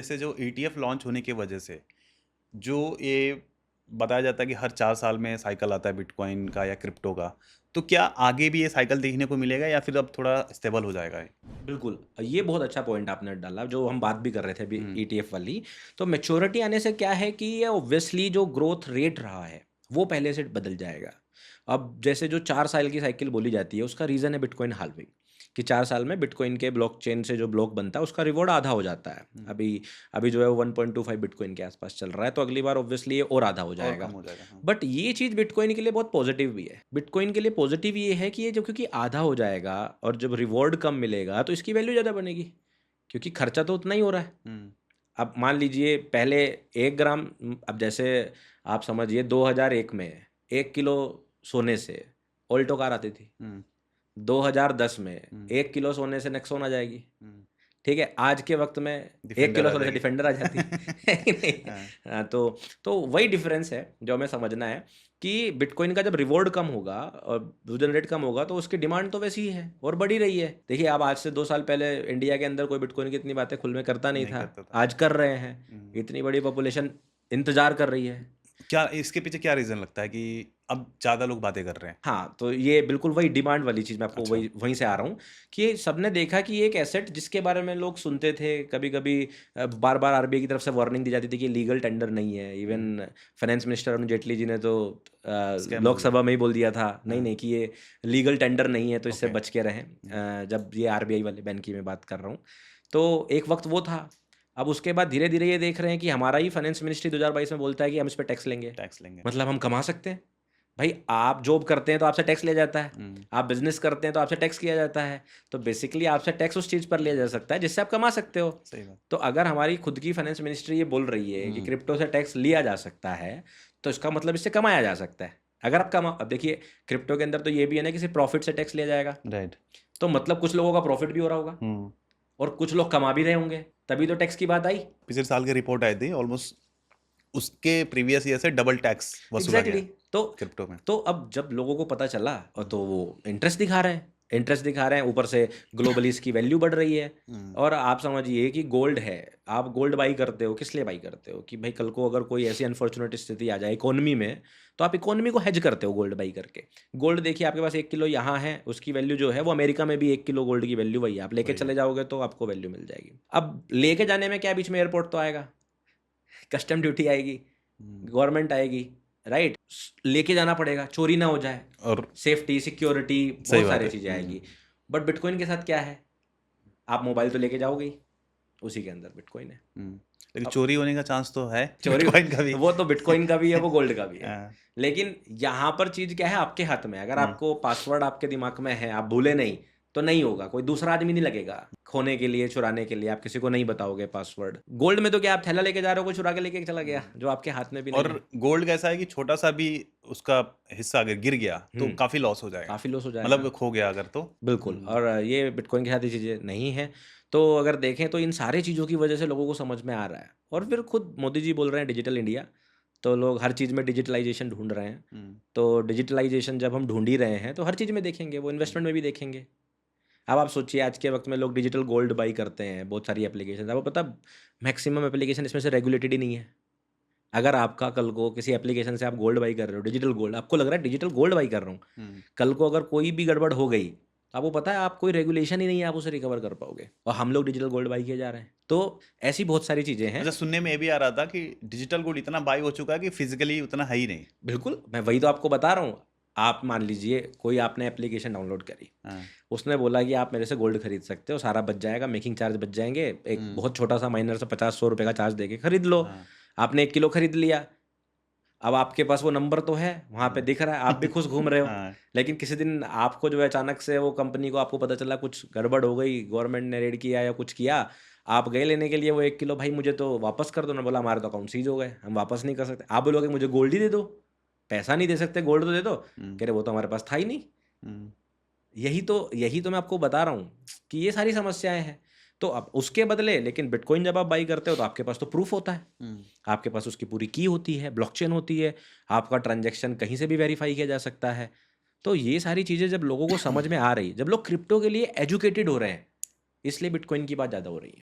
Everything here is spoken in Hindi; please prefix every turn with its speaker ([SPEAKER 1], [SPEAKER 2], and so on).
[SPEAKER 1] जैसे जो ईटीएफ लॉन्च होने की वजह से जो ये बताया जाता है कि हर 4 साल में साइकिल आता है बिटकॉइन का या क्रिप्टो का, तो क्या आगे भी ये साइकिल देखने को मिलेगा या फिर अब थोड़ा स्टेबल हो जाएगा ये?
[SPEAKER 2] बिल्कुल, ये बहुत अच्छा पॉइंट आपने डाला, जो हम बात भी कर रहे थे अभी
[SPEAKER 1] हम्म।
[SPEAKER 2] ईटीएफ वाली। तो मैच्योरिटी आने से क्या है कि ये ऑब्वियसली जो ग्रोथ रेट रहा है, वो पहले से बदल जाएगा। अब जैसे जो 4 साल की साइकिल बोली जाती है, उसका रीज़न है बिटकॉइन हाल्विंग, कि 4 साल में बिटकॉइन के ब्लॉकचेन से जो ब्लॉक बनता है, उसका रिवॉर्ड आधा हो जाता है।
[SPEAKER 1] हम्म।
[SPEAKER 2] अभी अभी जो है वो 1.25 बिटकॉइन के आसपास चल रहा है, तो अगली बार ऑब्वियसली ये और आधा हो
[SPEAKER 1] और कम
[SPEAKER 2] जाएगा।
[SPEAKER 1] हो जाएगा, हाँ।
[SPEAKER 2] बट ये चीज़ बिटकॉइन के लिए बहुत पॉजिटिव भी है। बिटकॉइन के लिए पॉजिटिव ये है कि ये जो क्योंकि आधा हो जाएगा और जब रिवॉर्ड कम मिलेगा, तो इसकी वैल्यू ज़्यादा बनेगी, क्योंकि खर्चा तो उतना ही हो रहा है।
[SPEAKER 1] हम्म।
[SPEAKER 2] अब मान लीजिए पहले 1 ग्राम अब जैसे आप समझिए 2001 में 1 किलो सोने से ऑल्टो कार आती थी।
[SPEAKER 1] हम्म।
[SPEAKER 2] 2010 में
[SPEAKER 1] हम्म।
[SPEAKER 2] 1 किलो सोने से नेक्सॉन आ जाएगी।
[SPEAKER 1] हम्म।
[SPEAKER 2] ठीक है? आज के वक़्त में 1
[SPEAKER 1] डिफेंडर
[SPEAKER 2] किलो
[SPEAKER 1] आ
[SPEAKER 2] सोने से
[SPEAKER 1] जाएगी।
[SPEAKER 2] डिफेंडर आ जाती है कि नहीं?
[SPEAKER 1] हाँ।
[SPEAKER 2] हाँ, तो वही डिफ़रेंस है जो हमें समझना है कि बिटकॉइन का जब रिवॉर्ड कम होगा और फ्यूजन रेट कम होगा, तो उसकी डिमांड तो वैसी ही है और बढ़ ही रही है। देखिए, आप आज से 2 साल पहले इंडिया के अंदर कोई बिटकॉइन की इतनी बातें खुल में करता नहीं
[SPEAKER 1] नहीं
[SPEAKER 2] था।
[SPEAKER 1] करता था।
[SPEAKER 2] आज कर रहे हैं।
[SPEAKER 1] हम्म।
[SPEAKER 2] इतनी बड़ी पॉपुलेशन इंतज़ार कर रही है।
[SPEAKER 1] क्या इसके पीछे क्या रीजन लगता है कि अब ज्यादा लोग बातें कर रहे हैं?
[SPEAKER 2] हाँ, तो ये बिल्कुल वही डिमांड वाली चीज़ मैं आपको
[SPEAKER 1] अच्छा।
[SPEAKER 2] वही वहीं से आ रहा हूँ कि सबने देखा कि ये एक एसेट जिसके बारे में लोग सुनते थे, कभी-कभी बार-बार आरबीआई की तरफ से वार्निंग दी जाती थी कि लीगल टेंडर नहीं है।
[SPEAKER 1] Hmm.
[SPEAKER 2] Even finance minister Arun Jaitley ji ने तो
[SPEAKER 1] स्कैम बोल दिया।
[SPEAKER 2] लोकसभा में ही बोल दिया था,
[SPEAKER 1] हाँ।
[SPEAKER 2] नहीं-नहीं कि ये लीगल टेंडर नहीं है, तो इससे
[SPEAKER 1] ओके।
[SPEAKER 2] बच के रहें।
[SPEAKER 1] हम्म।
[SPEAKER 2] जब ये आरबीआई वाले बैन की मैं बात कर रहा हूँ। तो एक वक़्त वो था। अब उसके बाद धीरे-धीरे ये देख रहे हैं कि हमारा ही फाइनेंस मिनिस्ट्री 2022 में बोलता है कि हम इस पे टैक्स लेंगे।
[SPEAKER 1] टैक्स लेंगे।
[SPEAKER 2] मतलब हम कमा सकते हैं। भाई आप जॉब करते हैं तो आपसे टैक्स लिया जाता है।
[SPEAKER 1] हम्म।
[SPEAKER 2] आप बिज़नेस करते हैं तो आपसे टैक्स किया जाता है। तो बेसिकली आपसे टैक्स उस चीज़ पर लिया जा सकता है जिससे आप कमा सकते हो।
[SPEAKER 1] सही बात।
[SPEAKER 2] तो अगर हमारी खुद की फाइनेंस मिनिस्ट्री ये बोल रही है कि
[SPEAKER 1] हम्म।
[SPEAKER 2] क्रिप्टो से टैक्स लिया जा सकता है, तो इसका मतलब इससे कमाया जा सकता है। अगर आप कमा अब देखिए क्रिप्टो के अंदर तो ये भी है ना कि सिर्फ़ प्रॉफ़िट से टैक्स लिया जाएगा।
[SPEAKER 1] राइट।
[SPEAKER 2] तो मतलब कुछ लोगों का प्रॉफ़िट भी हो रहा होगा
[SPEAKER 1] हम्म।
[SPEAKER 2] और कुछ लोग कमा भी रहे होंगे, तभी तो टैक्स की बात आई।
[SPEAKER 1] पिछले साल की रिपोर्ट आई थी, ऑलमोस्ट उसके प्रीवियस ईयर से डबल टैक्स वसूला गया
[SPEAKER 2] एग्ज़ैक्टली
[SPEAKER 1] है
[SPEAKER 2] तो
[SPEAKER 1] क्रिप्टो में।
[SPEAKER 2] तो अब जब लोगों को पता चला
[SPEAKER 1] हम्म।
[SPEAKER 2] तो वो इंटरेस्ट दिखा रहे हैं, ऊपर से ग्लोबली इसकी वैल्यू बढ़ रही है।
[SPEAKER 1] हम्म।
[SPEAKER 2] और आप समझिए कि गोल्ड है, आप गोल्ड बाई करते हो, किस लिए बाई करते हो? कि भाई कल को अगर कोई ऐसी अनफॉर्च्यूनेट स्थिति आ जाए इकोनॉमी में, तो आप इकोनॉमी को हेज करते हो गोल्ड बाई करके। गोल्ड देखिए आपके पास 1 किलो यहाँ है, उसकी वैल्यू जो है वो अमेरिका में भी 1 किलो गोल्ड की वैल्यू वही है, आप लेके
[SPEAKER 1] वही है।
[SPEAKER 2] चले जाओगे तो आपको वैल्यू मिल जाएगी। अब लेके जाने में क्या बीच में एयरपोर्ट तो आएगा, कस्टम ड्यूटी आएगी,
[SPEAKER 1] हम्म।
[SPEAKER 2] गवर्नमेंट आएगी, राइट? लेके जाना पड़ेगा, चोरी ना हो जाए,
[SPEAKER 1] और
[SPEAKER 2] सेफ्टी, सिक्योरिटी,
[SPEAKER 1] सही
[SPEAKER 2] बहुत
[SPEAKER 1] बात
[SPEAKER 2] सारी
[SPEAKER 1] है।
[SPEAKER 2] चीज़ें
[SPEAKER 1] हम्म।
[SPEAKER 2] आएगी। बट बिटकॉइन के साथ क्या है? आप मोबाइल तो लेके जाओगे ही, उसी के अंदर बिटकॉइन है।
[SPEAKER 1] हम्म। लेकिन
[SPEAKER 2] अब
[SPEAKER 1] चोरी होने का चांस तो है
[SPEAKER 2] चोरी
[SPEAKER 1] बिटकॉइन का भी।
[SPEAKER 2] वो तो बिटकॉइन का भी है, वो गोल्ड का भी है।
[SPEAKER 1] हाँ।
[SPEAKER 2] लेकिन यहाँ पर चीज़ क्या है, आपके हाथ में है। अगर
[SPEAKER 1] हम्म।
[SPEAKER 2] आपको पासवर्ड आपके दिमाग में है, आप भूले नहीं, तो नहीं होगा। कोई दूसरा आदमी नहीं लगेगा खोने के लिए, चुराने के लिए। आप किसी को नहीं बताओगे पासवर्ड। गोल्ड में तो क्या आप थैला लेके जा रहे हो, कोई चुरा के लेके चला गया,
[SPEAKER 1] हम्म।
[SPEAKER 2] जो आपके हाथ में भी
[SPEAKER 1] और
[SPEAKER 2] नहीं है।
[SPEAKER 1] गोल्ड कैसा है कि छोटा सा भी उसका हिस्सा अगर गिर गया तो
[SPEAKER 2] हुँ,
[SPEAKER 1] काफी लॉस हो जाएगा।
[SPEAKER 2] काफ़ी लॉस हो जाएगा।
[SPEAKER 1] मतलब खो गया अगर तो।
[SPEAKER 2] बिल्कुल,
[SPEAKER 1] हम्म।
[SPEAKER 2] और ये बिटकॉइन के साथ ये चीज़ें नहीं हैं। तो अगर देखें तो इन सारी चीज़ों की वजह से लोगों को समझ में आ रहा है और फिर खुद मोदी जी बोल रहे हैं डिजिटल इंडिया, तो लोग हर चीज़ में डिजिटलाइज़ेशन ढूँढ रहे हैं।
[SPEAKER 1] हम्म।
[SPEAKER 2] तो डिजिटलाइज़ेशन जब हम ढूँढ ही रहे हैं, तो हर चीज़ में देखेंगे, वो इन्वेस्टमेंट में भी देखेंगे। अब आप सोचिए आज के वक़्त में लोग डिजिटल गोल्ड बाई करते हैं, बहुत सारी एप्लीकेशंस आपको पता है मैक्सिमम एप्लीकेशन इसमें से रेगुलेटेड ही नहीं है। अगर आपका कल को किसी एप्लीकेशन से आप गोल्ड बाई कर रहे हो, डिजिटल गोल्ड, आपको लग रहा है डिजिटल गोल्ड बाई कर रहा हूँ।
[SPEAKER 1] हम्म।
[SPEAKER 2] कल को अगर कोई भी गड़बड़ हो गई, तो आपको पता है आप कोई रेगुलेशन ही नहीं है, आप उसे रिकवर कर पाओगे और हम लोग डिजिटल गोल्ड बाई किए जा रहे हैं। तो ऐसी बहुत सारी चीज़ें हैं।
[SPEAKER 1] अच्छा, सुनने में ये भी आ रहा था कि डिजिटल गोल्ड इतना बाई हो चुका है कि फिजिकली उतना है ही नहीं।
[SPEAKER 2] बिल्कुल, मैं वही तो आपको बता रहा हूँ। आप मान लीजिए कोई आपने एप्लीकेशन डाउनलोड करी,
[SPEAKER 1] हाँ।
[SPEAKER 2] उसने बोला कि आप मेरे से गोल्ड खरीद सकते हो, सारा बच जाएगा, मेकिंग चार्ज बच जाएँगे, एक
[SPEAKER 1] हम्म।
[SPEAKER 2] बहुत छोटा-सा माइनर सा 50-100 रुपए का चार्ज देके खरीद लो।
[SPEAKER 1] हाँ।
[SPEAKER 2] आपने 1 किलो खरीद लिया। अब आपके पास वो नंबर तो है, वहाँ पे
[SPEAKER 1] हम्म।
[SPEAKER 2] दिख रहा है, आप भी खुश घूम रहे हो।
[SPEAKER 1] हाँ।
[SPEAKER 2] लेकिन किसी दिन आपको जो है अचानक से वो कंपनी को आपको पता चला कुछ गड़बड़ हो गई, गवर्नमेंट ने रेड किया या कुछ किया, आप गए लेने के लिए वो 1 किलो, भाई मुझे तो वापस कर दो। उन्होंने बोला हमारे तो अकाउंट सीज हो गए, हम वापस नहीं कर सकते। आप बोलोगे मुझे गोल्ड ही दे दो, पैसा नहीं दे सकते, गोल्ड तो दे दो।
[SPEAKER 1] हम्म।
[SPEAKER 2] कह रहे वो तो हमारे पास था ही नहीं।
[SPEAKER 1] हम्म।
[SPEAKER 2] यही तो मैं आपको बता रहा हूँ कि ये सारी समस्याएँ हैं। तो अब उसके बदले लेकिन बिटकॉइन जब आप बाई करते हो तो आपके पास तो प्रूफ़ होता है।
[SPEAKER 1] हम्म।
[SPEAKER 2] आपके पास उसकी पूरी की होती है, ब्लॉकचेन होती है, आपका ट्रांज़ैक्शन कहीं से भी वेरीफ़ाई किया जा सकता है। तो ये सारी चीज़ें जब लोगों को समझ में आ रही, जब लोग क्रिप्टो के लिए एजुकेटेड हो रहे हैं, इसलिए बिटकॉइन की बात ज़्यादा हो रही है।